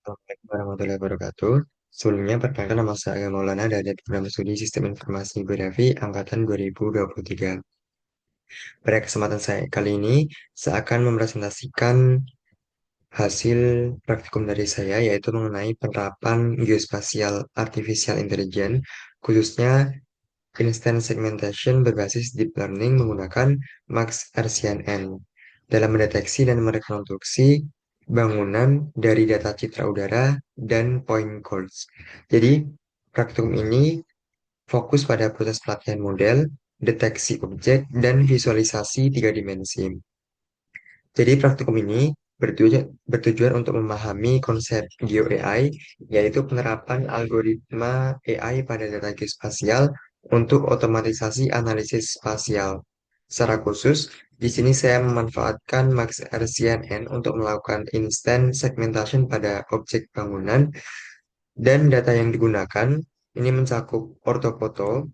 Assalamualaikum warahmatullahi wabarakatuh. Sebelumnya, perkenalkan nama saya Maulana dari Program Studi Sistem Informasi Geografi Angkatan 2023. Pada kesempatan saya kali ini, saya akan mempresentasikan hasil praktikum dari saya, yaitu mengenai penerapan geospasial artificial intelligence, khususnya instant segmentation berbasis deep learning menggunakan Max RCNN dalam mendeteksi dan merekonstruksi bangunan dari data citra udara dan point clouds. Jadi, praktikum ini fokus pada proses pelatihan model, deteksi objek, dan visualisasi tiga dimensi. Jadi praktikum ini bertujuan untuk memahami konsep Geo AI, yaitu penerapan algoritma AI pada data geospasial untuk otomatisasi analisis spasial. Secara khusus, di sini saya memanfaatkan Max RCNN untuk melakukan instant segmentation pada objek bangunan dan data yang digunakan ini mencakup ortofoto.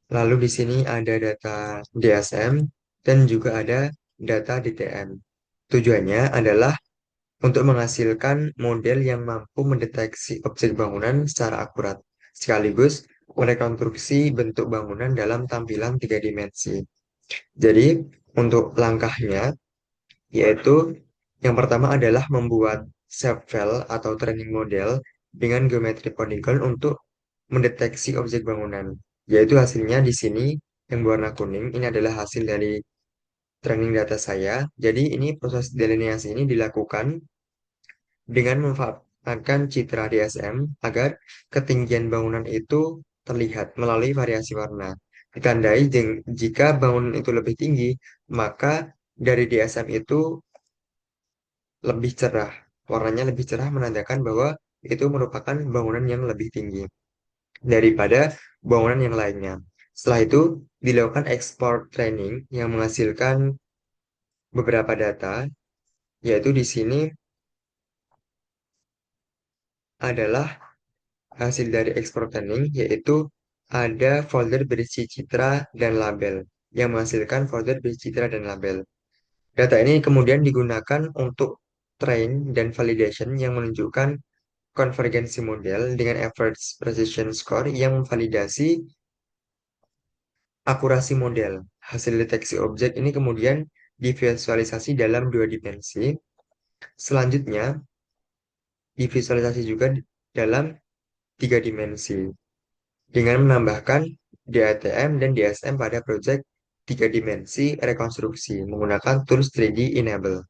Lalu di sini ada data DSM dan juga ada data DTM. Tujuannya adalah untuk menghasilkan model yang mampu mendeteksi objek bangunan secara akurat, sekaligus merekonstruksi bentuk bangunan dalam tampilan tiga dimensi. Jadi, untuk langkahnya, yaitu yang pertama adalah membuat subfile atau training model dengan geometri polygon untuk mendeteksi objek bangunan. Yaitu hasilnya di sini yang berwarna kuning, ini adalah hasil dari training data saya. Jadi ini proses delineasi ini dilakukan dengan memanfaatkan citra DSM agar ketinggian bangunan itu terlihat melalui variasi warna. Ditandai jika bangunan itu lebih tinggi, maka dari DSM itu lebih cerah. Warnanya lebih cerah menandakan bahwa itu merupakan bangunan yang lebih tinggi daripada bangunan yang lainnya. Setelah itu, dilakukan export training yang menghasilkan beberapa data, yaitu di sini adalah hasil dari export training, yaitu ada folder berisi citra dan label, yang menghasilkan folder berisi citra dan label. Data ini kemudian digunakan untuk train dan validation yang menunjukkan konvergensi model dengan average precision score yang memvalidasi akurasi model. Hasil deteksi objek ini kemudian divisualisasi dalam dua dimensi. Selanjutnya, divisualisasi juga dalam tiga dimensi dengan menambahkan DATM dan DSM pada proyek tiga dimensi rekonstruksi menggunakan tools 3D Enable.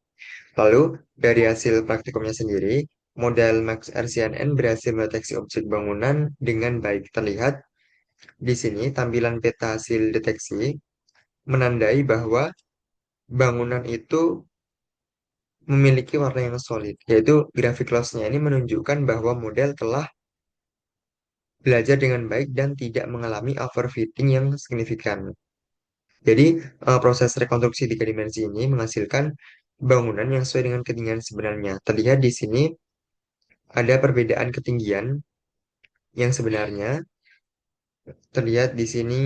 Lalu, dari hasil praktikumnya sendiri, model Max RCNN berhasil mendeteksi objek bangunan dengan baik. Terlihat di sini tampilan peta hasil deteksi menandai bahwa bangunan itu memiliki warna yang solid, yaitu grafik loss-nya ini menunjukkan bahwa model telah belajar dengan baik dan tidak mengalami overfitting yang signifikan. Jadi, proses rekonstruksi tiga dimensi ini menghasilkan bangunan yang sesuai dengan ketinggian sebenarnya. Terlihat di sini ada perbedaan ketinggian yang sebenarnya. Terlihat di sini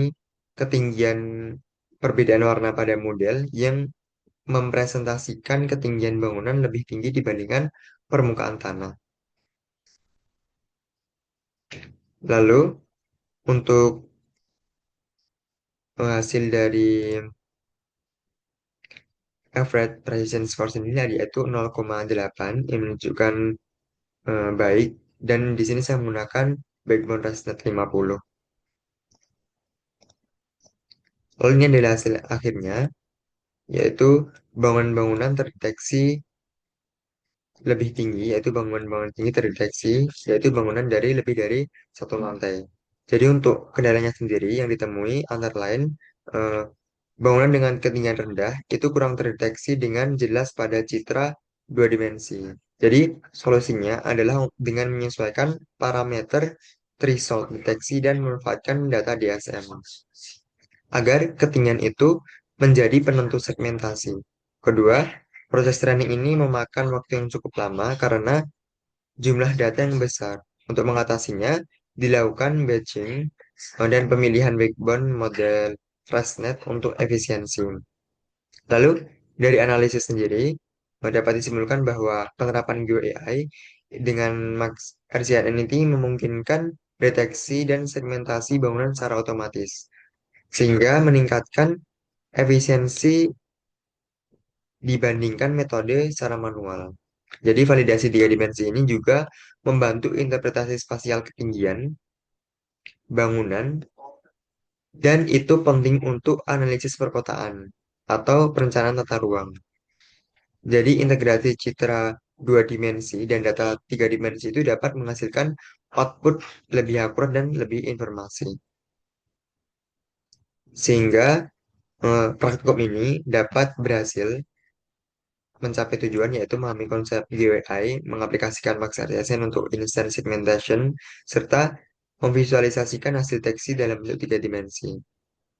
ketinggian perbedaan warna pada model yang mempresentasikan ketinggian bangunan lebih tinggi dibandingkan permukaan tanah. Lalu, untuk hasil dari average precision score sendiri yaitu 0,8 yang menunjukkan baik, dan di sini saya menggunakan backbone ResNet 50. Lalu ini adalah hasil akhirnya, yaitu bangunan-bangunan terdeteksi lebih tinggi, yaitu bangunan-bangunan tinggi terdeteksi, yaitu bangunan dari lebih dari satu lantai. Jadi untuk kendalanya sendiri yang ditemui antara lain eh, bangunan dengan ketinggian rendah itu kurang terdeteksi dengan jelas pada citra dua dimensi. Jadi solusinya adalah dengan menyesuaikan parameter threshold deteksi dan memanfaatkan data DSM agar ketinggian itu menjadi penentu segmentasi. Kedua, proses training ini memakan waktu yang cukup lama karena jumlah data yang besar. Untuk mengatasinya, dilakukan batching dan pemilihan backbone model FastNet untuk efisiensi. Lalu, dari analisis sendiri, dapat disimpulkan bahwa penerapan GeoAI dengan Max RCNNT memungkinkan deteksi dan segmentasi bangunan secara otomatis, sehingga meningkatkan efisiensi dibandingkan metode secara manual. Jadi validasi tiga dimensi ini juga membantu interpretasi spasial ketinggian bangunan dan itu penting untuk analisis perkotaan atau perencanaan tata ruang. Jadi integrasi citra dua dimensi dan data tiga dimensi itu dapat menghasilkan output lebih akurat dan lebih informasi. Sehingga praktikum ini dapat berhasil mencapai tujuan yaitu memahami konsep GUI, mengaplikasikan Max RTSN untuk instant segmentation, serta memvisualisasikan hasil teksi dalam bentuk tiga dimensi.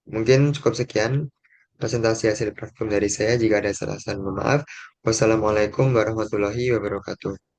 Mungkin cukup sekian presentasi hasil praktikum dari saya. Jika ada salah-salah, mohon maaf. Wassalamualaikum warahmatullahi wabarakatuh.